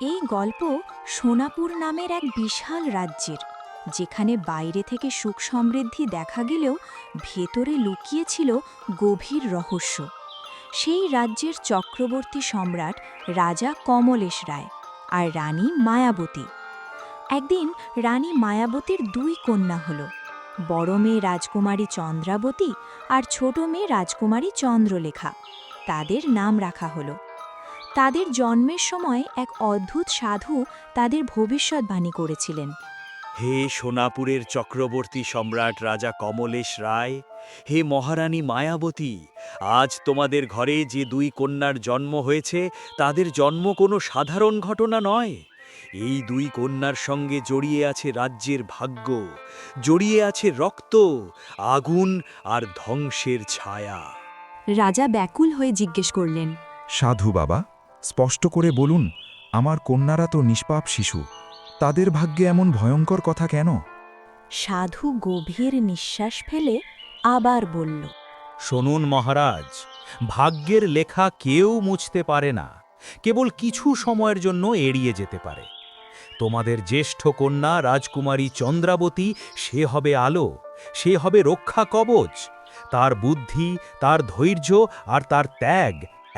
এই গল্প সোনাপুর নামের এক বিশাল রাজ্যের, যেখানে বাইরে থেকে সুখ সমৃদ্ধি দেখা গেলেও ভেতরে লুকিয়েছিল গভীর রহস্য। সেই রাজ্যের চক্রবর্তী সম্রাট রাজা কমলেশ রায় আর রানী মায়াবতী। একদিন রানী মায়াবতীর দুই কন্যা হল। বড় মেয়ে রাজকুমারী চন্দ্রাবতী আর ছোট মেয়ে রাজকুমারী চন্দ্রলেখা। তাদের নাম রাখা হলো। তাদের জন্মের সময় এক অদ্ভুত সাধু তাদের ভবিষ্যৎবাণী করেছিলেন। হে সোনাপুরের চক্রবর্তী সম্রাট রাজা কমলেশ রায়, হে মহারানী মায়াবতী, আজ তোমাদের ঘরে যে দুই কন্যার জন্ম হয়েছে তাদের জন্ম কোনো সাধারণ ঘটনা নয়। এই দুই কন্যার সঙ্গে জড়িয়ে আছে রাজ্যের ভাগ্য, জড়িয়ে আছে রক্ত, আগুন আর ধ্বংসের ছায়া। রাজা ব্যাকুল হয়ে জিজ্ঞেস করলেন, সাধু বাবা, স্পষ্ট করে বলুন, আমার কন্যারা তো নিষ্পাপ শিশু, তাদের ভাগ্যে এমন ভয়ঙ্কর কথা কেন? সাধু গভীর নিঃশ্বাস ফেলে আবার বলল, শুনুন মহারাজ, ভাগ্যের লেখা কেউ মুছতে পারে না, কেবল কিছু সময়ের জন্য এড়িয়ে যেতে পারে। তোমাদের জ্যেষ্ঠ কন্যা রাজকুমারী চন্দ্রাবতী, সে হবে আলো, সে হবে রক্ষা কবচ। তার বুদ্ধি, তার ধৈর্য আর তার ত্যাগ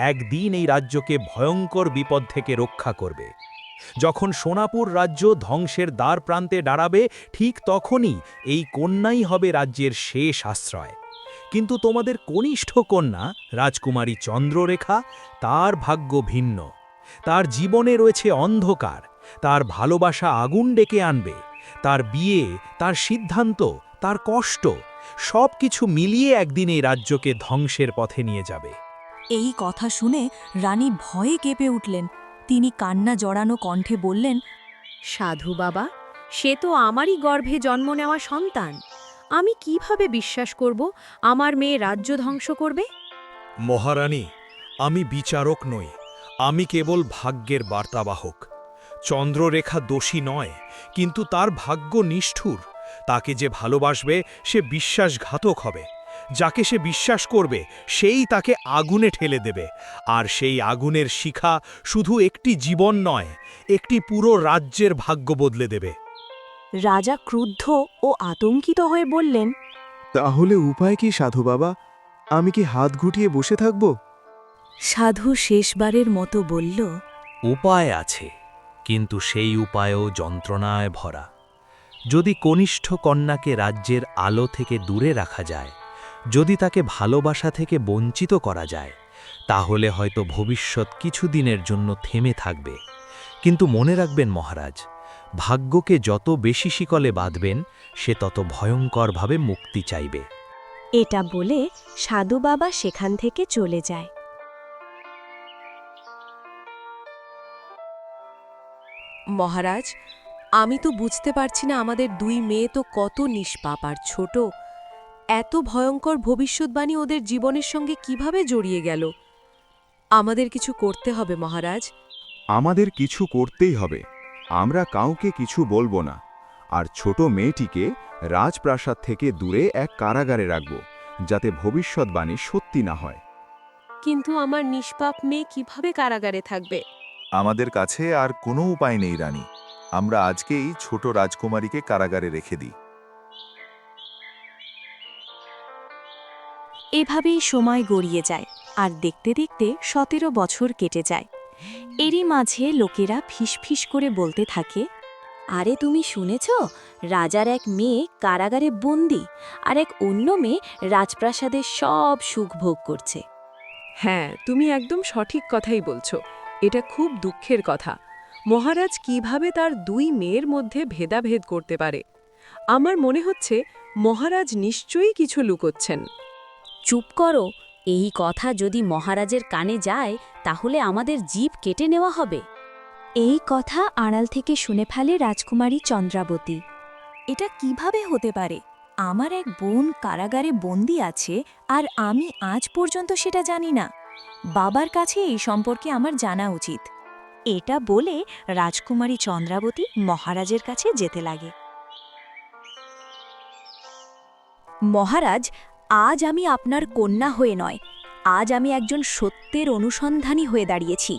একদিন এই রাজ্যকে ভয়ঙ্কর বিপদ থেকে রক্ষা করবে। যখন সোনাপুর রাজ্য ধ্বংসের দ্বার প্রান্তে দাঁড়াবে, ঠিক তখনই এই কন্যাই হবে রাজ্যের শেষ আশ্রয়। কিন্তু তোমাদের কনিষ্ঠ কন্যা রাজকুমারী চন্দ্ররেখা, তার ভাগ্য ভিন্ন। তার জীবনে রয়েছে অন্ধকার, তার ভালোবাসা আগুন ডেকে আনবে। তার বিয়ে, তার সিদ্ধান্ত, তার কষ্ট, সব কিছু মিলিয়ে একদিন এই রাজ্যকে ধ্বংসের পথে নিয়ে যাবে। এই কথা শুনে রানী ভয়ে কেঁপে উঠলেন। তিনি কান্না জড়ানো কণ্ঠে বললেন, সাধু বাবা, সে তো আমারই গর্ভে জন্ম নেওয়া সন্তান। আমি কিভাবে বিশ্বাস করব আমার মেয়ে রাজ্য ধ্বংস করবে? মহারানী, আমি বিচারক নই, আমি কেবল ভাগ্যের বার্তাবাহক। চন্দ্ররেখা দোষী নয়, কিন্তু তার ভাগ্য নিষ্ঠুর। তাকে যে ভালোবাসবে সে বিশ্বাসঘাতক হবে। যাকে সে বিশ্বাস করবে সেই তাকে আগুনে ঠেলে দেবে, আর সেই আগুনের শিখা শুধু একটি জীবন নয়, একটি পুরো রাজ্যের ভাগ্য বদলে দেবে। রাজা ক্রুদ্ধ ও আতঙ্কিত হয়ে বললেন, তাহলে উপায় কি সাধু বাবা? আমি কি হাত গুটিয়ে বসে থাকব? সাধু শেষবারের মতো বলল, উপায় আছে, কিন্তু সেই উপায়ও যন্ত্রণায় ভরা। যদি কনিষ্ঠ কন্যাকে রাজ্যের আলো থেকে দূরে রাখা যায়, যদি তাকে ভালোবাসা থেকে বঞ্চিত করা যায়, তাহলে হয়তো ভবিষ্যৎ কিছুদিনের জন্য থেমে থাকবে। কিন্তু মনে রাখবেন মহারাজ, ভাগ্যকে যত বেশি শিকলে বাঁধবেন, সে তত ভয়ঙ্করভাবে মুক্তি চাইবে। এটা বলে সাধু বাবা সেখান থেকে চলে যায়। মহারাজ, আমি তো বুঝতে পারছি না, আমাদের দুই মেয়ে তো কত নিষ্পাপ আর ছোট। এত ভয়ঙ্কর ভবিষ্যৎবাণী ওদের জীবনের সঙ্গে কিভাবে জড়িয়ে গেল? আমাদের কিছু করতে হবে মহারাজ। আমাদের কিছু করতেই হবে। আমরা কাউকে কিছু বলবো না, আর ছোট মেয়েটিকে রাজপ্রাসাদ থেকে দূরে এক কারাগারে রাখব, যাতে ভবিষ্যৎবাণী সত্যি না হয়। কিন্তু আমার নিষ্পাপ মেয়ে কিভাবে কারাগারে থাকবে? আমাদের কাছে আর কোনো উপায় নেই রানী, আমরা আজকেই ছোট রাজকুমারীকে কারাগারে রেখে দিই। এভাবেই সময় গড়িয়ে যায়, আর দেখতে দেখতে 17 বছর কেটে যায়। এরই মাঝে লোকেরা ফিসফিস করে বলতে থাকে, আরে তুমি শুনেছ, রাজার এক মেয়ে কারাগারে বন্দি, আর এক অন্য মেয়ে রাজপ্রাসাদের সব সুখ ভোগ করছে। হ্যাঁ, তুমি একদম সঠিক কথাই বলছো। এটা খুব দুঃখের কথা। মহারাজ কিভাবে তার দুই মেয়ের মধ্যে ভেদাভেদ করতে পারে? আমার মনে হচ্ছে মহারাজ নিশ্চয়ই কিছু লুকোচ্ছেন। চুপ করো, এই কথা যদি মহারাজের কানে যায় তাহলে আমাদের জিভ কেটে নেওয়া হবে। এই কথা আড়াল থেকে শুনে ফেলে রাজকুমারী চন্দ্রাবতী। এটা কিভাবে হতে পারে? আমার এক বোন কারাগারে বন্দি আছে, আর আমি আজ পর্যন্ত সেটা জানি না। বাবার কাছে এই সম্পর্কে আমার জানা উচিত। এটা বলে রাজকুমারী চন্দ্রাবতী মহারাজের কাছে যেতে লাগে। মহারাজ, আজ আমি আপনার কন্যা হয়ে নয়, আজ আমি একজন সত্যের অনুসন্ধানী হয়ে দাঁড়িয়েছি।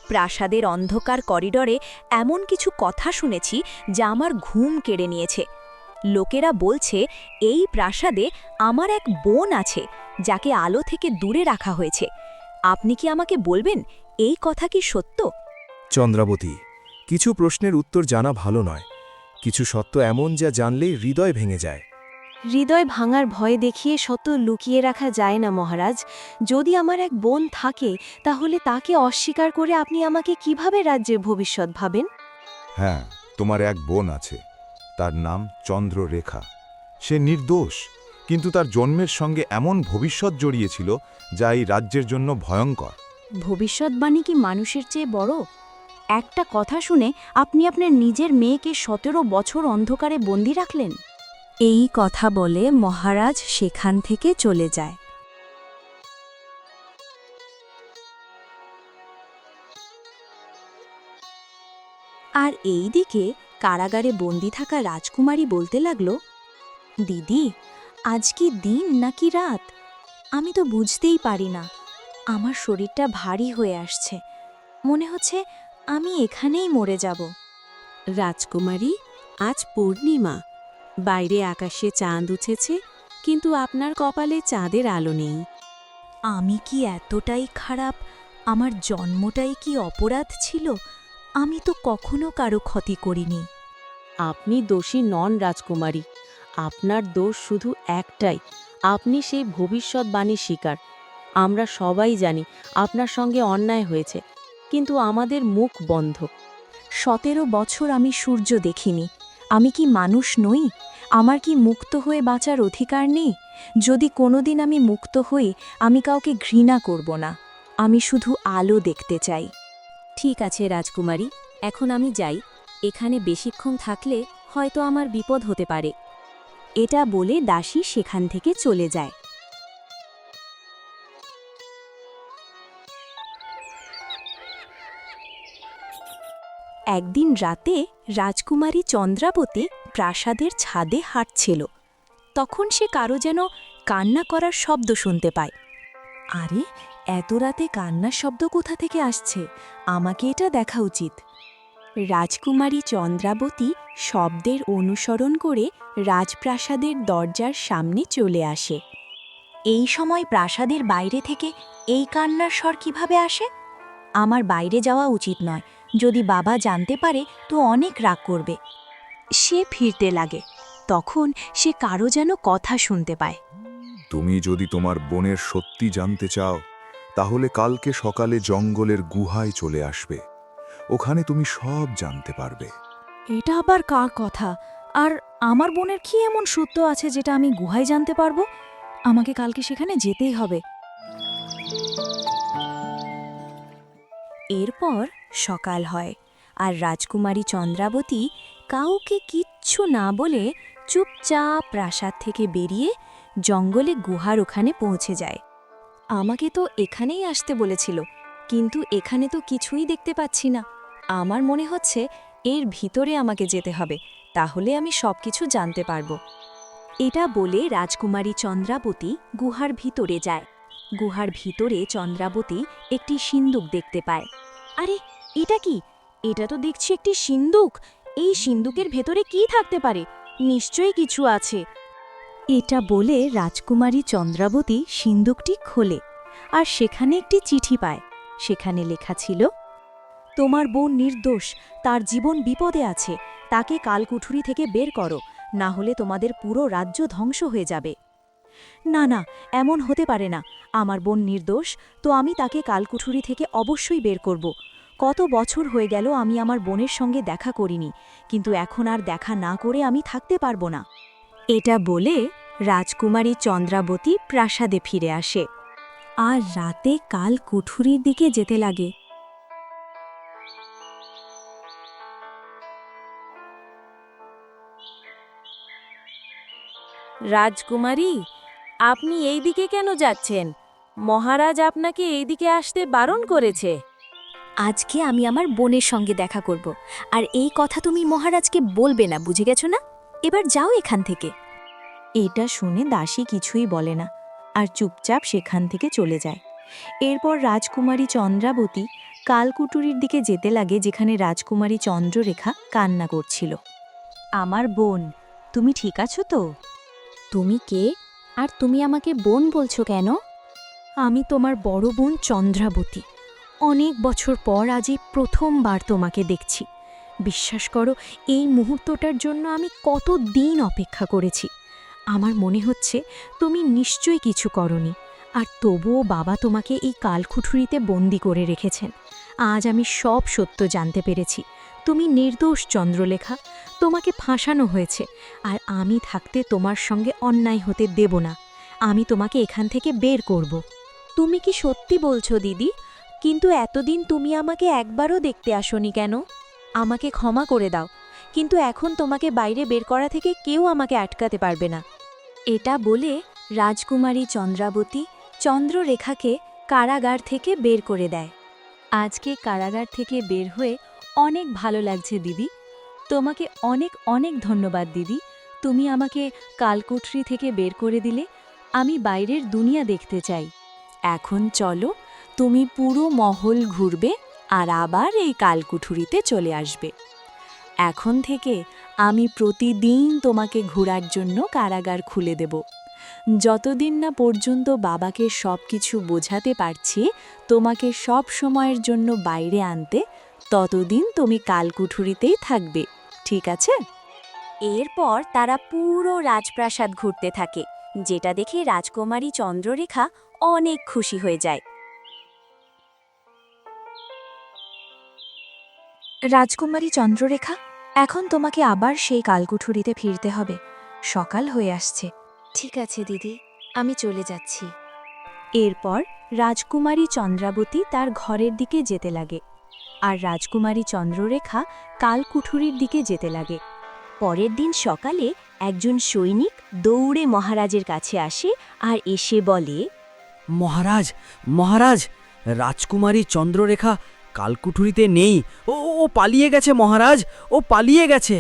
প্রাসাদের অন্ধকার করিডরে এমন কিছু কথা শুনেছি যা আমার ঘুম কেড়ে নিয়েছে। লোকেরা বলছে এই প্রাসাদে আমার এক বোন আছে যাকে আলো থেকে দূরে রাখা হয়েছে। আপনি কি আমাকে বলবেন এই কথা কি সত্য? চন্দ্রাবতী, কিছু প্রশ্নের উত্তর জানা ভালো নয়। কিছু সত্য এমন যা জানলেই হৃদয় ভেঙে যায়। হৃদয় ভাঙার ভয় দেখিয়ে সত্য লুকিয়ে রাখা যায় না মহারাজ। যদি আমার এক বোন থাকে তাহলে তাকে অস্বীকার করে আপনি আমাকে কিভাবে রাজ্যের ভবিষ্যৎ ভাবেন? হ্যাঁ, তোমার এক বোন আছে। তার নাম চন্দ্ররেখা। সে নির্দোষ, কিন্তু তার জন্মের সঙ্গে এমন ভবিষ্যৎ জড়িয়েছিল যা এই রাজ্যের জন্য ভয়ঙ্কর। ভবিষ্যৎবাণী কি মানুষের চেয়ে বড়? একটা কথা শুনে আপনি আপনার নিজের মেয়েকে ১৭ বছর অন্ধকারে বন্দি রাখলেন। এই কথা বলে মহারাজ সেখান থেকে চলে যায়। আর এইদিকে কারাগারে বন্দি থাকা রাজকুমারী বলতে লাগল, দিদি, আজ কি দিন নাকি রাত? আমি তো বুঝতেই পারি না। আমার শরীরটা ভারী হয়ে আসছে, মনে হচ্ছে আমি এখানেই মরে যাব। রাজকুমারী, আজ পূর্ণিমা, বাইরে আকাশে চাঁদ উঠেছে, কিন্তু আপনার কপালে চাঁদের আলো নেই। আমি কি এতটাই খারাপ? আমার জন্মটাই কি অপরাধ ছিল? আমি তো কখনো কারো ক্ষতি করিনি। আপনি দোষী নন রাজকুমারী, আপনার দোষ শুধু একটাই, আপনি সেই ভবিষ্যৎবাণীর শিকার। আমরা সবাই জানি আপনার সঙ্গে অন্যায় হয়েছে, কিন্তু আমাদের মুখ বন্ধ। ১৭ বছর আমি সূর্য দেখিনি। আমি কি মানুষ নই? আমার কি মুক্ত হয়ে বাঁচার অধিকার নেই? যদি কোনোদিন আমি মুক্ত হই, আমি কাউকে ঘৃণা করব না। আমি শুধু আলো দেখতে চাই। ঠিক আছে রাজকুমারী, এখন আমি যাই। এখানে বেশিক্ষণ থাকলে হয়তো আমার বিপদ হতে পারে। এটা বলে দাসী সেখান থেকে চলে যায়। একদিন রাতে রাজকুমারী চন্দ্রাবতী প্রাসাদের ছাদে হাঁটছিল। তখন সে কারো যেন কান্না করার শব্দ শুনতে পায়। আরে, এত রাতে কান্নার শব্দ কোথা থেকে আসছে? আমাকে এটা দেখা উচিত। রাজকুমারী চন্দ্রাবতী শব্দের অনুসরণ করে রাজপ্রাসাদের দরজার সামনে চলে আসে। এই সময় প্রাসাদের বাইরে থেকে এই কান্নার স্বর কিভাবে আসে? আমার বাইরে যাওয়া উচিত নয়। যদি বাবা জানতে পারে তো অনেক রাগ করবে। সে ফিরতে লাগে। তখন সে কারো যেন কথা শুনতে পায়। তুমি যদি তোমার বোনের সত্যি জানতে চাও, তাহলে কালকে সকালে জঙ্গলের গুহায় চলে আসবে। ওখানে তুমি সব জানতে পারবে। এটা আবার কার কথা? আর আমার বোনের কি এমন সত্য আছে যেটা আমি গুহায় জানতে পারবো? আমাকে কালকে সেখানে যেতেই হবে। এরপর সকাল হয়, আর রাজকুমারী চন্দ্রাবতী কাউকে কিচ্ছু না বলে চুপচাপ প্রাসাদ থেকে বেরিয়ে জঙ্গলে গুহার ওখানে পৌঁছে যায়। আমাকে তো এখানেই আসতে বলেছিল, কিন্তু এখানে তো কিছুই দেখতে পাচ্ছি না। আমার মনে হচ্ছে এর ভিতরে আমাকে যেতে হবে, তাহলে আমি সবকিছু জানতে পারবো। এটা বলে রাজকুমারী চন্দ্রাবতী গুহার ভিতরে যায়। গুহার ভিতরে চন্দ্রাবতী একটি সিন্দুক দেখতে পায়। আরে, এটা কি? এটা তো দেখছি একটি সিন্দুক। এই সিন্দুকের ভেতরে কি থাকতে পারে? নিশ্চয়ই কিছু আছে। এটা বলে রাজকুমারী চন্দ্রাবতী সিন্দুকটি খোলে, আর সেখানে একটি চিঠি পায়। সেখানে লেখা ছিল, তোমার বোন নির্দোষ, তার জীবন বিপদে আছে। তাকে কালকুঠুরি থেকে বের করো, না হলে তোমাদের পুরো রাজ্য ধ্বংস হয়ে যাবে। না না, এমন হতে পারে না। আমার বোন নির্দোষ, তো আমি তাকে কালকুঠুরি থেকে অবশ্যই বের করব। কত বছর হয়ে গেল আমি আমার বোনের সঙ্গে দেখা করিনি, কিন্তু এখন আর দেখা না করে আমি থাকতে পারবো না। এটা বলে রাজকুমারী চন্দ্রাবতী প্রাসাদে ফিরে আসে, আর রাতে কালকুঠুরির দিকে যেতে লাগে। রাজকুমারী, আপনি এই দিকে কেন যাচ্ছেন? মহারাজ আপনাকে এই দিকে আসতে বারণ করেছে। আজকে আমি আমার বোনের সঙ্গে দেখা করব, আর এই কথা তুমি মহারাজকে বলবে না, বুঝে গেছো না? এবার যাও এখান থেকে। এটা শুনে দাসী কিছুই বলে না, আর চুপচাপ সেখান থেকে চলে যায়। এরপর রাজকুমারী চন্দ্রাবতী কালকুটুরির দিকে যেতে লাগে যেখানে রাজকুমারী চন্দ্ররেখা কান্না করছিল। আমার বোন, তুমি ঠিক আছো তো? তুমি কে? আর তুমি আমাকে বোন বলছো কেন? আমি তোমার বড় বোন চন্দ্রাবতী। অনেক বছর পর আজ এই প্রথমবার তোমাকে দেখছি। বিশ্বাস করো, এই মুহূর্তটার জন্য আমি কত দিন অপেক্ষা করেছি। আমার মনে হচ্ছে তুমি নিশ্চয়ই কিছু করনি, আর তবুও বাবা তোমাকে এই কালকুঠুরিতে বন্দি করে রেখেছেন। আজ আমি সব সত্য জানতে পেরেছি। তুমি নির্দোষ চন্দ্রলেখা, তোমাকে ফাঁসানো হয়েছে, আর আমি থাকতে তোমার সঙ্গে অন্যায় হতে দেব না। আমি তোমাকে এখান থেকে বের করব। তুমি কি সত্যি বলছো দিদি? কিন্তু এতদিন তুমি আমাকে একবারও দেখতে আসোনি কেন? আমাকে ক্ষমা করে দাও, কিন্তু এখন তোমাকে বাইরে বের করা থেকে কেউ আমাকে আটকাতে পারবে না। এটা বলে রাজকুমারী চন্দ্রাবতী চন্দ্ররেখাকে কারাগার থেকে বের করে দেয়। আজকে কারাগার থেকে বের হয়ে অনেক ভালো লাগছে দিদি। তোমাকে অনেক অনেক ধন্যবাদ দিদি। তুমি আমাকে কালকুঠরি থেকে বের করে দিলে। আমি বাইরের দুনিয়া দেখতে চাই। এখন চলো, তুমি পুরো মহল ঘুরবে আর আবার এই কালকুঠুরিতে চলে আসবে। এখন থেকে আমি প্রতিদিন তোমাকে ঘোরার জন্য কারাগার খুলে দেব। যতদিন না পর্যন্ত বাবাকে সব কিছু বোঝাতে পারছি তোমাকে সব সময়ের জন্য বাইরে আনতে, ততদিন তুমি কালকুঠুরিতেই থাকবে, ঠিক আছে? এরপর তারা পুরো রাজপ্রাসাদ ঘুরতে থাকে, যেটা দেখে রাজকুমারী চন্দ্ররেখা অনেক খুশি হয়ে যায়। রাজকুমারী চন্দ্ররেখা, এখন তোমাকে আবার সেই কালকুঠুরিতে ফিরতে হবে। সকাল হয়ে আসছে। ঠিক আছে দিদি, আমি চলে যাচ্ছি। এরপর রাজকুমারী চন্দ্রাবতী তার ঘরের দিকে যেতে লাগে, আর রাজকুমারী চন্দ্ররেখা কালকুঠুরির দিকে যেতে লাগে। পরের দিন সকালে একজন সৈনিক দৌড়ে মহারাজের কাছে আসে আর এসে বলে, মহারাজ, মহারাজ, রাজকুমারী চন্দ্ররেখা কালকুঠুরিতে নেই। ও ও পালিয়ে গেছে মহারাজ, ও পালিয়ে গেছে।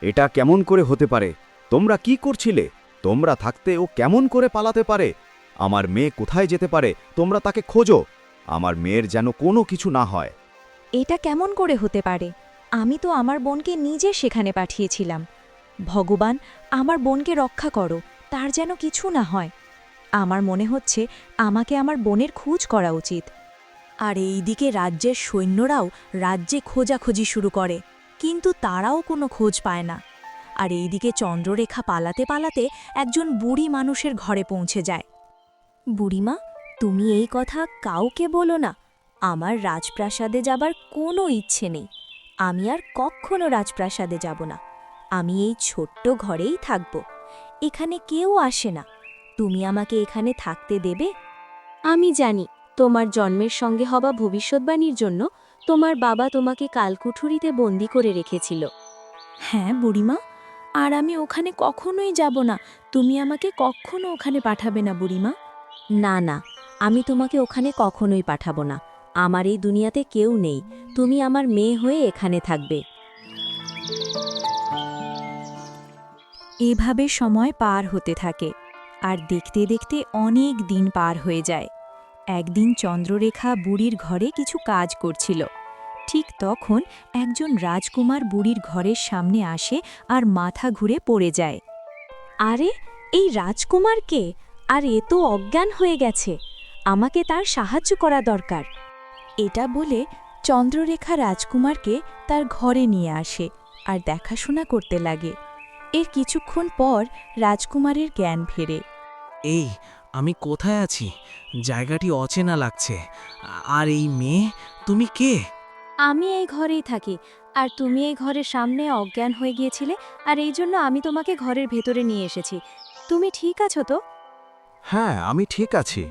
এটা কেমন করে হতে পারে? তোমরা কি করছিলে? তোমরা থাকতে ও কেমন করে পালাতে পারে? আমার মেয়ে কোথায় যেতে পারে? তোমরা তাকে খোঁজো। আমার মেয়ের যেন কোনো কিছু না হয়। এটা কেমন করে হতে পারে? আমি তো আমার বোনকে নিজে সেখানে পাঠিয়েছিলাম। ভগবান, আমার বোনকে রক্ষা করো, তার যেন কিছু না হয়। আমার মনে হচ্ছে আমাকে আমার বোনের খোঁজ করা উচিত। আর এইদিকে রাজ্যের সৈন্যরাও রাজ্যে খোঁজাখুঁজি শুরু করে, কিন্তু তারাও কোনো খোঁজ পায় না। আর এইদিকে চন্দ্ররেখা পালাতে পালাতে একজন বুড়ি মানুষের ঘরে পৌঁছে যায়। বুড়িমা, তুমি এই কথা কাউকে বলো না। আমার রাজপ্রাসাদে যাবার কোনো ইচ্ছে নেই। আমি আর কখনো রাজপ্রাসাদে যাব না। আমি এই ছোট্ট ঘরেই থাকব। এখানে কেউ আসে না। তুমি আমাকে এখানে থাকতে দেবে? আমি জানি তোমার জন্মের সঙ্গে হবা ভবিষ্যৎবাণীর জন্য তোমার বাবা তোমাকে কালকুঠুরিতে বন্দি করে রেখেছিল। হ্যাঁ বুড়িমা, আর আমি ওখানে কখনোই যাব না। তুমি আমাকে কখনো ওখানে পাঠাবে না বুড়িমা। না না, আমি তোমাকে ওখানে কখনোই পাঠাবো না। আমার এই দুনিয়াতে কেউ নেই। তুমি আমার মেয়ে হয়ে এখানে থাকবে। এভাবে সময় পার হতে থাকে, আর দেখতে দেখতে অনেক দিন পার হয়ে যায়। একদিন চন্দ্ররেখা বুড়ির ঘরে কিছু কাজ করছিল। ঠিক তখন একজন রাজকুমার বুড়ির ঘরের সামনে আসে আর মাথা ঘুরে পড়ে যায়। আরে, এই রাজকুমার কে? আর এ তো অজ্ঞান হয়ে গেছে। আমাকে তার সাহায্য করা দরকার। এটা বলে চন্দ্ররেখা রাজকুমারকে তার ঘরে নিয়ে আসে আর দেখাশোনা করতে লাগে। এর কিছুক্ষণ পর রাজকুমারের জ্ঞান ফেরে। এই, আমি কোথায় আছি? জায়গাটি অচেনা লাগছে। আর এই মেয়ে, তুমি কে? আমি এই ঘরেই থাকি, আর তুমি এই ঘরের সামনে অজ্ঞান হয়ে গিয়েছিলে, আর এই জন্য আমি তোমাকে ঘরের ভেতরে নিয়ে এসেছি। তুমি ঠিক আছো তো? হ্যাঁ, আমি ঠিক আছি,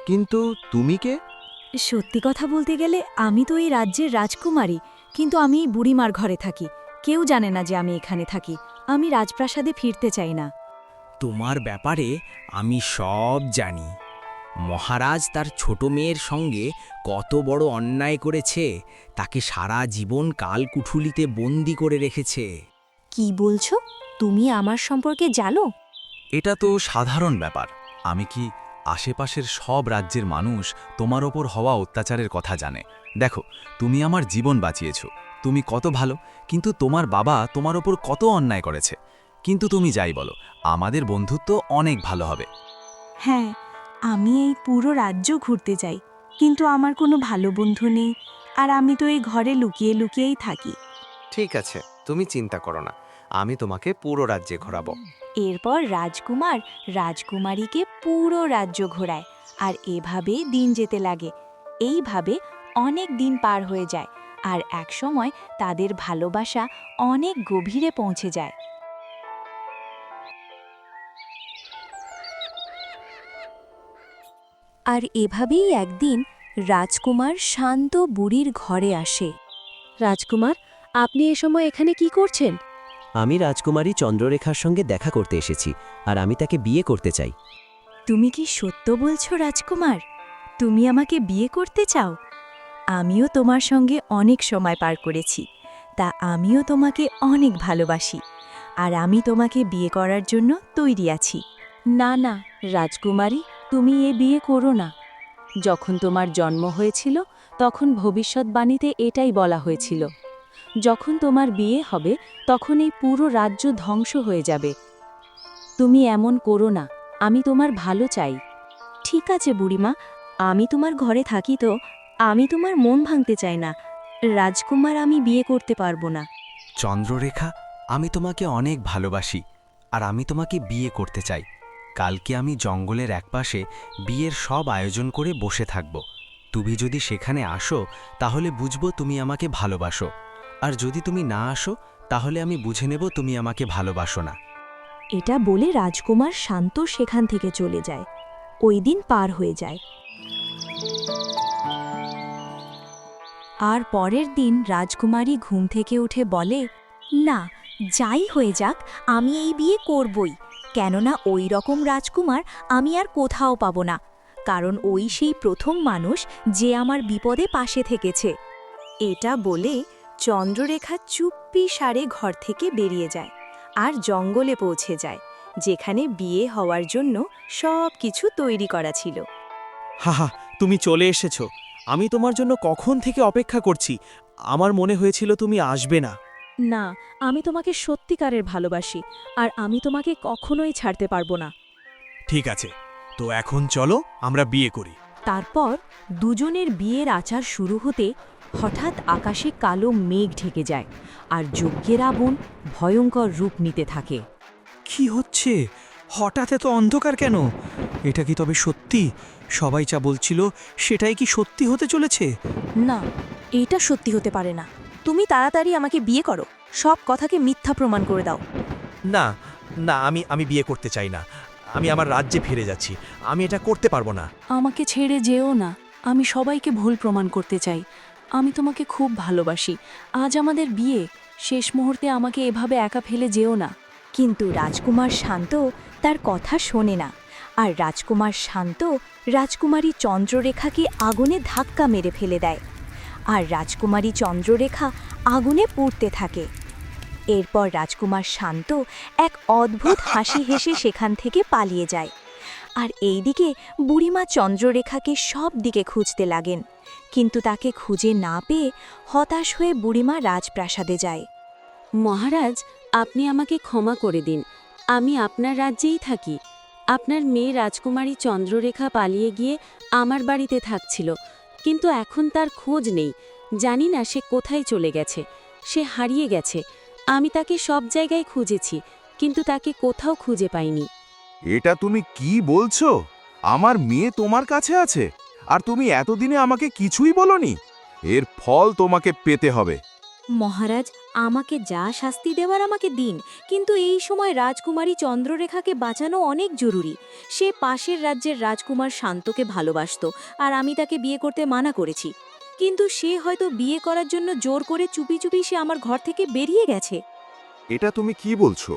কিন্তু তুমি কে? সত্যি কথা বলতে গেলে আমি তো এই রাজ্যের রাজকুমারী, কিন্তু আমি এই বুড়িমার ঘরে থাকি। কেউ জানে না যে আমি এখানে থাকি। আমি রাজপ্রাসাদে ফিরতে চাই না। তোমার ব্যাপারে আমি সব জানি। মহারাজ তার ছোট মেয়ের সঙ্গে কত বড় অন্যায় করেছে, তাকে সারা জীবন কালকুঠুলিতে বন্দি করে রেখেছে। কি বলছো? তুমি আমার সম্পর্কে জানো? এটা তো সাধারণ ব্যাপার। আমি কি আশেপাশের সব রাজ্যের মানুষ তোমার ওপর হওয়া অত্যাচারের কথা জানে, দেখো, তুমি আমার জীবন বাঁচিয়েছ, তুমি কত ভালো, কিন্তু তোমার বাবা তোমার ওপর কত অন্যায় করেছে। কিন্তু তুমি যাই বলো, আমাদের বন্ধুত্ব অনেক ভালো হবে। হ্যাঁ, আমি এই পুরো রাজ্য ঘুরতে যাই, কিন্তু আমার কোনো ভালো বন্ধু নেই, আর আমি তো এই ঘরে লুকিয়ে লুকিয়েই থাকি। ঠিক আছে, তুমি চিন্তা করো না, আমি তোমাকে পুরো রাজ্যে ঘোরাবো। এরপর রাজকুমার রাজকুমারীকে পুরো রাজ্য ঘোরায়, আর এভাবেই দিন যেতে লাগে। এইভাবে অনেক দিন পার হয়ে যায়, আর একসময় তাদের ভালোবাসা অনেক গভীরে পৌঁছে যায়। আর এভাবেই একদিন রাজকুমার শান্ত বুড়ির ঘরে আসে। রাজকুমার, আপনি এ সময় এখানে কি করছেন? আমি রাজকুমারী চন্দ্ররেখার সঙ্গে দেখা করতে এসেছি, আর আমি তাকে বিয়ে করতে চাই। তুমি কি সত্য বলছো রাজকুমার? তুমি আমাকে বিয়ে করতে চাও? আমিও তোমার সঙ্গে অনেক সময় পার করেছি, তা আমিও তোমাকে অনেক ভালোবাসি, আর আমি তোমাকে বিয়ে করার জন্য তৈরি আছি। না না রাজকুমারী, তুমি এ বিয়ে করো না। যখন তোমার জন্ম হয়েছিল তখন ভবিষ্যৎবাণীতে এটাই বলা হয়েছিল, যখন তোমার বিয়ে হবে তখন এই পুরো রাজ্য ধ্বংস হয়ে যাবে। তুমি এমন করো না, আমি তোমার ভালো চাই। ঠিক আছে বুড়িমা, আমি তোমার ঘরে থাকি তো, আমি তোমার মন ভাঙতে চাই না। রাজকুমার, আমি বিয়ে করতে পারবো না। চন্দ্ররেখা, আমি তোমাকে অনেক ভালোবাসি, আর আমি তোমাকে বিয়ে করতে চাই। কালকে আমি জঙ্গলের একপাশে বিয়ের সব আয়োজন করে বসে থাকব। তুমি যদি সেখানে আসো তাহলে বুঝবো তুমি আমাকে ভালোবাসো, আর যদি তুমি না আসো তাহলে আমি বুঝে নেব তুমি আমাকে ভালোবাসো না। এটা বলে রাজকুমার শান্ত সেখান থেকে চলে যায়। ওই দিন পার হয়ে যায়। আর পরের দিন রাজকুমারী ঘুম থেকে উঠে বলে, না, যাই হয়ে যাক, আমি এই বিয়ে করবই, কেননা ওই রকম রাজকুমার আমি আর কোথাও পাবো না, কারণ ওই সেই প্রথম মানুষ যে আমার বিপদে পাশে থেকেছে। এটা বলে চন্দ্ররেখা চুপ্পি সারে ঘর থেকে বেরিয়ে যায়, আর জঙ্গলে পৌঁছে যায়, যেখানে বিয়ে হওয়ার জন্য সব কিছু তৈরি করা ছিল। হাহা, তুমি চলে এসেছো। আমি তোমার জন্য কখন থেকে অপেক্ষা করছি। আমার মনে হয়েছিল তুমি আসবে না। না, আমি তোমাকে সত্যিকারের ভালোবাসি, আর আমি তোমাকে কখনোই ছাড়তে পারবো না। ঠিক আছে, তো এখন চলো আমরা বিয়ে করি। তারপর দুজনের বিয়ের আচার শুরু হতে হঠাৎ আকাশে কালো মেঘ ঢেকে যায়, আর যজ্ঞের আগুন ভয়ঙ্কর রূপ নিতে থাকে। কি হচ্ছে? হঠাৎ এত অন্ধকার কেন? এটা কি তবে সত্যি? সবাই যা বলছিল সেটাই কি সত্যি হতে চলেছে? না, এটা সত্যি হতে পারে না। তুমি তাড়াতাড়ি আমাকে বিয়ে করো, সব কথাকে মিথ্যা প্রমাণ করে দাও। না না, আমি বিয়ে করতে চাই না। আমি আমার রাজ্যে ফিরে যাচ্ছি। আমি এটা করতে পারবো না। আমাকে ছেড়ে যেও না, আমি সবাইকে ভুল প্রমাণ করতে চাই। আমি তোমাকে খুব ভালোবাসি। আজ আমাদের বিয়ে, শেষ মুহূর্তে আমাকে এভাবে একা ফেলে যেও না। কিন্তু রাজকুমার শান্ত তার কথা শোনে না, আর রাজকুমার শান্ত রাজকুমারী চন্দ্ররেখাকে আগুনে ধাক্কা মেরে ফেলে দেয়, আর রাজকুমারী চন্দ্ররেখা আগুনে পুড়তে থাকে। এরপর রাজকুমার শান্ত এক অদ্ভুত হাসি হেসে সেখান থেকে পালিয়ে যায়, আর এইদিকে বুড়িমা চন্দ্ররেখাকে সব দিকে খুঁজতে লাগেন, কিন্তু তাকে খুঁজে না পেয়ে হতাশ হয়ে বুড়িমা রাজপ্রাসাদে যায়। মহারাজ, আপনি আমাকে ক্ষমা করে দিন, আমি আপনার রাজ্যেই থাকি। আপনার মেয়ে রাজকুমারী চন্দ্ররেখা পালিয়ে গিয়ে আমার বাড়িতে থাকছিল, কিন্তু এখন তার খোঁজ নেই। জানি না সে কোথায় চলে গেছে। সে হারিয়ে গেছে। আমি তাকে সব জায়গায় খুঁজেছি, কিন্তু তাকে কোথাও খুঁজে পাইনি। এটা তুমি কি বলছো? আমার মেয়ে তোমার কাছে আছে, আর তুমি এতদিনে আমাকে কিছুই বলনি? এর ফল তোমাকে পেতে হবে। মহারাজ, আমাকে যা শাস্তি দেওয়ার আমাকে দিন, কিন্তু এই সময় রাজকুমারী চন্দ্ররেখাকে বাঁচানো অনেক জরুরি। সে পাশের রাজ্যের রাজকুমার শান্তকে ভালোবাসত, আর আমি তাকে বিয়ে করতে মানা করেছি, কিন্তু সে হয়তো বিয়ে করার জন্য জোর করে চুপি চুপি সে আমার ঘর থেকে বেরিয়ে গেছে। এটা তুমি কি বলছো?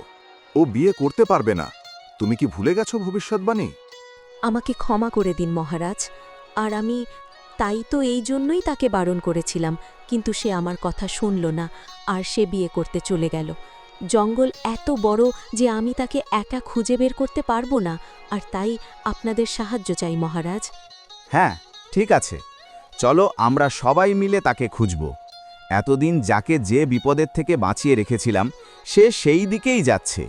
ও বিয়ে করতে পারবে না। তুমি কি ভুলে গেছো ভবিষ্যৎবাণী? আমাকে ক্ষমা করে দিন মহারাজ, আর আমি তাই তো এই জন্যই তাকে বারণ করেছিলাম, কিন্তু সে আমার কথা শুনল না, আর সে বিয়ে করতে চলে গেল। জঙ্গল এত বড় যে আমি তাকে একা খুঁজে বের করতে পারবো না, আর তাই আপনাদের সাহায্য চাই মহারাজ। হ্যাঁ, ঠিক আছে। চলো আমরা সবাই মিলে তাকে খুঁজব। এতদিন যাকে যে বিপদের থেকে বাঁচিয়ে রেখেছিলাম সে সেই দিকেই যাচ্ছে।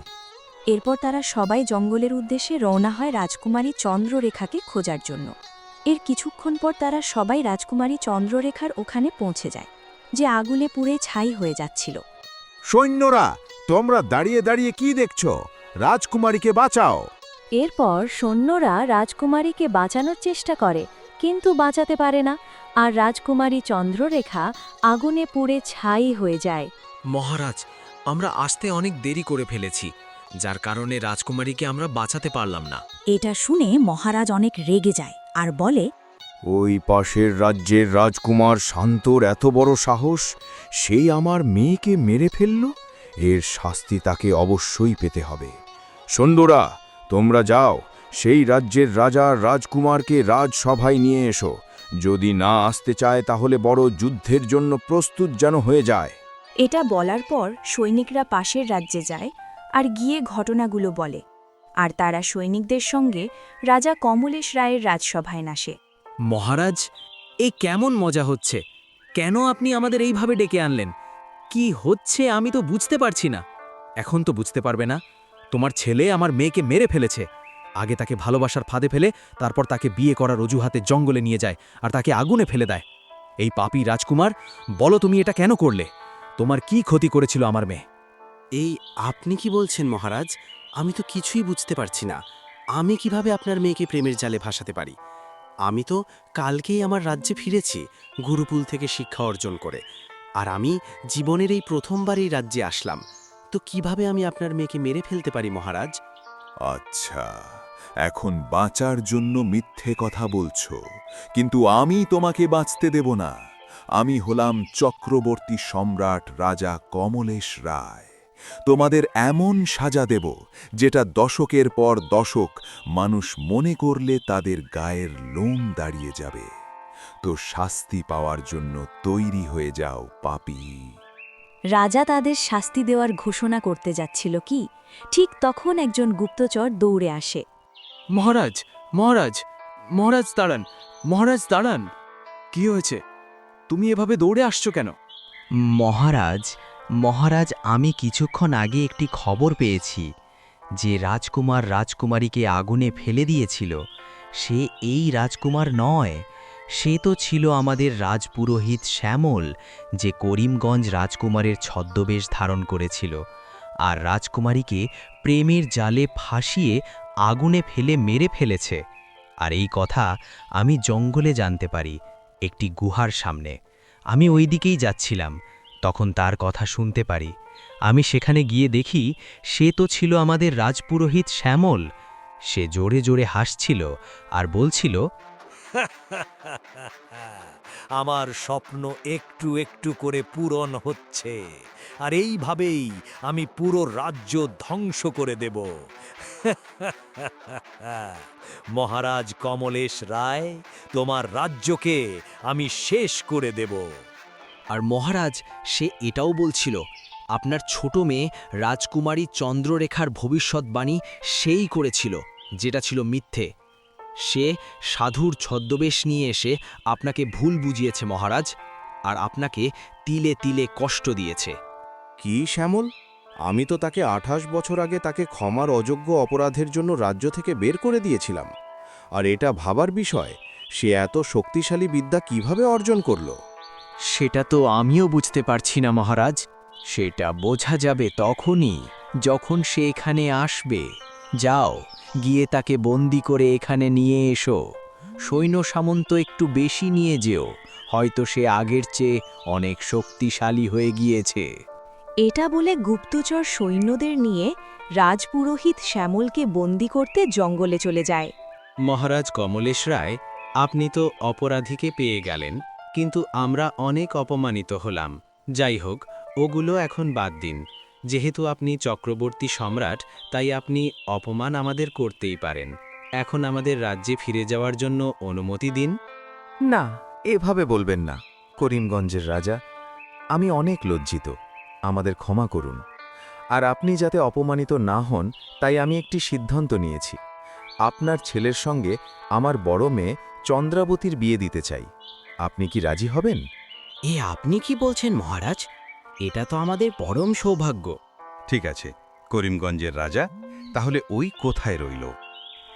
এরপর তারা সবাই জঙ্গলের উদ্দেশ্যে রওনা হয় রাজকুমারী চন্দ্ররেখাকে খোঁজার জন্য। এর কিছুক্ষণ পর তারা সবাই রাজকুমারী চন্দ্ররেখার ওখানে পৌঁছে যায়, যে আগুনে পুড়ে ছাই হয়ে যাচ্ছিল। সৈন্যরা, তোমরা দাঁড়িয়ে দাঁড়িয়ে কি দেখছো? রাজকুমারীকে বাঁচাও। এরপর সৈন্যরা রাজকুমারীকে বাঁচানোর চেষ্টা করে, কিন্তু বাঁচাতে পারে না, আর রাজকুমারী চন্দ্ররেখা আগুনে পুড়ে ছাই হয়ে যায়। মহারাজ, আমরা আসতে অনেক দেরি করে ফেলেছি, যার কারণে রাজকুমারীকে আমরা বাঁচাতে পারলাম না। এটা শুনে মহারাজ অনেক রেগে যায় আর বলে, ওই পাশের রাজ্যের রাজকুমার শান্তর এত বড় সাহস, সেই আমার মেয়েকে মেরে ফেলল। এর শাস্তি তাকে অবশ্যই পেতে হবে। সৈন্যরা, তোমরা যাও, সেই রাজ্যের রাজা রাজকুমারকে রাজসভায় নিয়ে এসো। যদি না আসতে চায় তাহলে বড় যুদ্ধের জন্য প্রস্তুত যেন হয়ে যায়। এটা বলার পর সৈনিকরা পাশের রাজ্যে যায় আর গিয়ে ঘটনাগুলো বলে, আর তারা সৈনিকদের সঙ্গে রাজা কমলেশ রায়ের রাজসভায় নাসে। মহারাজ, এ কেমন মজা হচ্ছে? কেন আপনি আমাদের এইভাবে ডেকে আনলেন? কি হচ্ছে আমি তো বুঝতে পারছি না। এখন তো বুঝতে পারবে না? তোমার ছেলে আমার মেয়েকে মেরে ফেলেছে। আগে তাকে ভালোবাসার ফাঁদে ফেলে তারপর তাকে বিয়ে করার অজুহাতে জঙ্গলে নিয়ে যায় আর তাকে আগুনে ফেলে দেয়। এই পাপী রাজকুমার, বলো তুমি এটা কেন করলে? তোমার কি ক্ষতি করেছিল আমার মেয়ে? এই আপনি কি বলছেন মহারাজ? আমি তো কিছুই বুঝতে পারছি না। আমি কিভাবে আপনার মেয়েকে প্রেমের জালে ভাসাতে পারি? আমি তো কালকেই আমার রাজ্যে ফিরেছি গুরুকুল থেকে শিক্ষা অর্জন করে, আর আমি জীবনের এই প্রথমবার এই রাজ্যে আসলাম। তো কিভাবে আমি আপনার মেয়েকে মেরে ফেলতে পারি মহারাজ? আচ্ছা, এখন বাঁচার জন্য মিথ্যে কথা বলছো, কিন্তু আমি তোমাকে বাঁচতে দেব না। আমি হলাম চক্রবর্তী সম্রাট রাজা কমলেশ রায়। তোমাদের এমন সাজা দেব যেটা দশকের পর দশক মানুষ মনে করলে তাদের গায়ের লোম দাঁড়িয়ে যাবে। তো শাস্তি পাওয়ার জন্য তৈরি হয়ে যাও পাপী। রাজা তাদের শাস্তি দেওয়ার ঘোষণা করতে যাচ্ছিল কি, ঠিক তখন একজন গুপ্তচর দৌড়ে আসে। মহারাজ, মহারাজ, মহারাজ দাঁড়ান, মহারাজ দাঁড়ান। কি হয়েছে? তুমি এভাবে দৌড়ে আসছো কেন? মহারাজ, মহারাজ, আমি কিছুক্ষণ আগে একটি খবর পেয়েছি যে রাজকুমার রাজকুমারীকে আগুনে ফেলে দিয়েছিল, সে এই রাজকুমার নয়। সে তো ছিল আমাদের রাজপুরোহিত শ্যামল, যে করিমগঞ্জ রাজকুমারের ছদ্মবেশ ধারণ করেছিল আর রাজকুমারীকে প্রেমের জালে ফাঁসিয়ে আগুনে ফেলে মেরে ফেলেছে। আর এই কথা আমি জঙ্গলে জানতে পারি, একটি গুহার সামনে। আমি ওই দিকেই যাচ্ছিলাম, তখন তার কথা শুনতে পারি। আমি সেখানে গিয়ে দেখি সে তো ছিল আমাদের রাজপুরোহিত শ্যামল। সে জোরে জোরে হাসছিল আর বলছিল, আমার স্বপ্ন একটু একটু করে পূরণ হচ্ছে, আর এইভাবেই আমি পুরো রাজ্য ধ্বংস করে দেব। মহারাজ কমলেশ রায়, তোমার রাজ্যকে আমি শেষ করে দেব। আর মহারাজ, সে এটাও বলছিল আপনার ছোট মেয়ে রাজকুমারী চন্দ্ররেখার ভবিষ্যৎবাণী সেই করেছিল, যেটা ছিল মিথ্যে। সে সাধুর ছদ্মবেশ নিয়ে এসে আপনাকে ভুল বুঝিয়েছে মহারাজ, আর আপনাকে তিলে তিলে কষ্ট দিয়েছে। কি শ্যামল? আমি তো তাকে 28 বছর আগে তাকে ক্ষমার অযোগ্য অপরাধের জন্য রাজ্য থেকে বের করে দিয়েছিলাম। আর এটা ভাবার বিষয়, সে এত শক্তিশালী বিদ্যা কিভাবে অর্জন করল? সেটা তো আমিও বুঝতে পারছি না মহারাজ। সেটা বোঝা যাবে তখনই যখন সে এখানে আসবে। যাও, গিয়ে তাকে বন্দি করে এখানে নিয়ে এসো। সৈন্য সামন্ত একটু বেশি নিয়ে যেও, হয়তো সে আগের চেয়ে অনেক শক্তিশালী হয়ে গিয়েছে। এটা বলে গুপ্তচর সৈন্যদের নিয়ে রাজপুরোহিত শ্যামলকে বন্দি করতে জঙ্গলে চলে যায়। মহারাজ কমলেশ রায়, আপনি তো অপরাধীকে পেয়ে গেলেন, কিন্তু আমরা অনেক অপমানিত হলাম। যাই হোক, ওগুলো এখন বাদ দিন। যেহেতু আপনি চক্রবর্তী সম্রাট, তাই আপনি অপমান আমাদের করতেই পারেন। এখন আমাদের রাজ্যে ফিরে যাওয়ার জন্য অনুমতি দিন। না, এভাবে বলবেন না করিমগঞ্জের রাজা। আমি অনেক লজ্জিত, আমাদের ক্ষমা করুন। আর আপনি যাতে অপমানিত না হন তাই আমি একটি সিদ্ধান্ত নিয়েছি। আপনার ছেলের সঙ্গে আমার বড় মেয়ে চন্দ্রাবতীর বিয়ে দিতে চাই। আপনি কি রাজি হবেন? এ আপনি কি বলছেন মহারাজ? এটা তো আমাদের পরম সৌভাগ্য। ঠিক আছে, করিমগঞ্জের রাজা তাহলে ওই কোথায় রইল?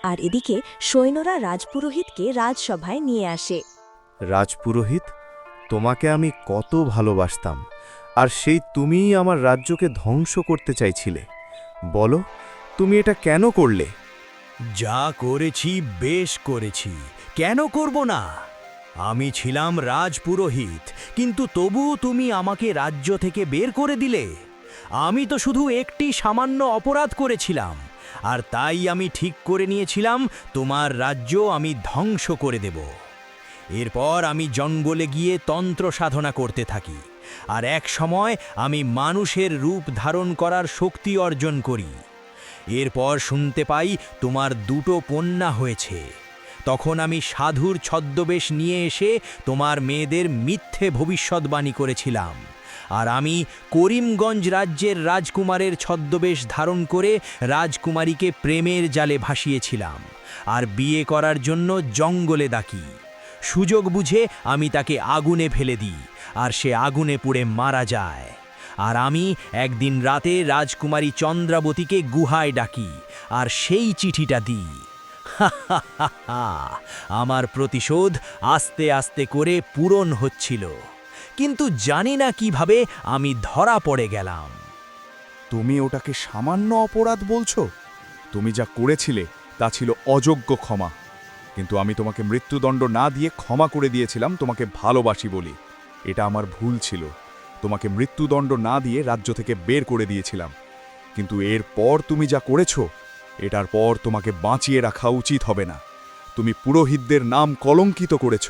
আর এদিকে সৈন্যরা রাজপুরোহিতকে রাজসভায় নিয়ে আসে। রাজপুরোহিত, তোমাকে আমি কত ভালোবাসতাম, আর সেই তুমিই আমার রাজ্যকে ধ্বংস করতে চাইছিলে। বলো, তুমি এটা কেন করলে? যা করেছি বেশ করেছি, কেন করব না? আমি ছিলাম রাজপুরোহিত, কিন্তু তবু তুমি আমাকে রাজ্য থেকে বের করে দিলে। আমি তো শুধু একটি সামান্য অপরাধ করেছিলাম, আর তাই আমি ঠিক করে নিয়েছিলাম তোমার রাজ্য আমি ধ্বংস করে দেব। এরপর আমি জঙ্গলে গিয়ে তন্ত্র সাধনা করতে থাকি, আর এক সময় আমি মানুষের রূপ ধারণ করার শক্তি অর্জন করি। এরপর শুনতে পাই তোমার 2টো কন্যা হয়েছে। তখন আমি সাধুর ছদ্মবেশ নিয়ে এসে তোমার মেয়েদের মিথ্যে ভবিষ্যৎবাণী করেছিলাম, আর আমি করিমগঞ্জ রাজ্যের রাজকুমারের ছদ্মবেশ ধারণ করে রাজকুমারীকে প্রেমের জালে ভাসিয়েছিলাম, আর বিয়ে করার জন্য জঙ্গলে ডাকি। সুযোগ বুঝে আমি তাকে আগুনে ফেলে দিই, আর সে আগুনে পুড়ে মারা যায়। আর আমি একদিন রাতে রাজকুমারী চন্দ্রাবতীকে গুহায় ডাকি, আর সেই চিঠিটা দিই। আমার প্রতিশোধ আস্তে আস্তে করে পূরণ হচ্ছিল, কিন্তু জানি না কিভাবে আমি ধরা পড়ে গেলাম। তুমি ওটাকে সামান্য অপরাধ বলছো? তুমি যা করেছিলে তা ছিল অযোগ্য ক্ষমা, কিন্তু আমি তোমাকে মৃত্যুদণ্ড না দিয়ে ক্ষমা করে দিয়েছিলাম তোমাকে ভালোবাসি বলি। এটা আমার ভুল ছিল, তোমাকে মৃত্যুদণ্ড না দিয়ে রাজ্য থেকে বের করে দিয়েছিলাম। কিন্তু এরপর তুমি যা করেছো, এটার পর তোমাকে বাঁচিয়ে রাখা উচিত হবে না। তুমি পুরোহিতদের নাম কলঙ্কিত করেছ,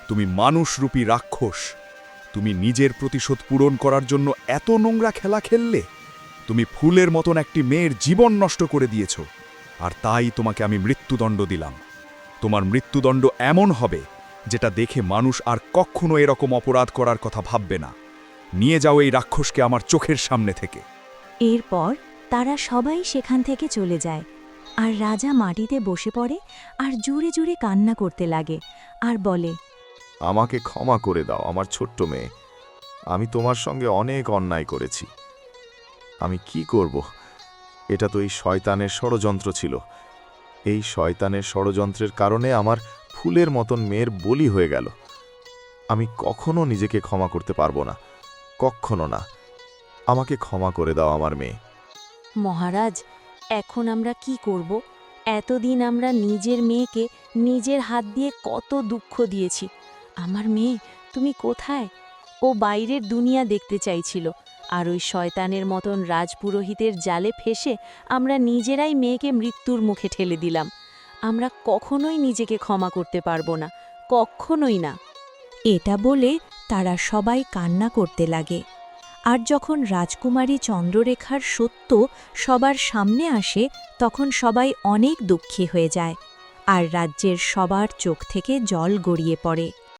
তুমি মানুষরূপী রাক্ষস। তুমি নিজের প্রতিশোধ পূরণ করার জন্য এত নোংরা খেলা খেললে। তুমি ফুলের মতন একটি মেয়ের জীবন নষ্ট করে দিয়েছ, আর তাই তোমাকে আমি মৃত্যুদণ্ড দিলাম। তোমার মৃত্যুদণ্ড এমন হবে যেটা দেখে মানুষ আর কখনো এরকম অপরাধ করার কথা ভাববে না। নিয়ে যাও এই রাক্ষসকে আমার চোখের সামনে থেকে। এরপর তারা সবাই সেখান থেকে চলে যায়, আর রাজা মাটিতে বসে পড়ে আর জোরে জোরে কান্না করতে লাগে, আর বলে, আমাকে ক্ষমা করে দাও আমার ছোট্ট মেয়ে, আমি তোমার সঙ্গে অনেক অন্যায় করেছি। আমি কি করব? এটা তো এই শয়তানের ষড়যন্ত্র ছিল। এই শয়তানের ষড়যন্ত্রের কারণে আমার ফুলের মতন মেয়ের বলি হয়ে গেল। আমি কখনো নিজেকে ক্ষমা করতে পারবো না, কখনো না। আমাকে ক্ষমা করে দাও আমার মেয়ে। মহারাজ, এখন আমরা কি করব? এতদিন আমরা নিজের মেয়েকে নিজের হাত দিয়ে কত দুঃখ দিয়েছি। আমার মেয়ে, তুমি কোথায়? ও বাইরের দুনিয়া দেখতে চাইছিল, আর ওই শয়তানের মতন রাজপুরোহিতের জালে ফেসে আমরা নিজেরাই মেয়েকে মৃত্যুর মুখে ঠেলে দিলাম। আমরা কখনোই নিজেকে ক্ষমা করতে পারবো না, কখনোই না। এটা বলে তারা সবাই কান্না করতে লাগে। আর যখন রাজকুমারী চন্দ্ররেখার সত্য সবার সামনে আসে, তখন সবাই অনেক দুঃখী হয়ে যায়, আর রাজ্যের সবার চোখ থেকে জল গড়িয়ে পড়ে।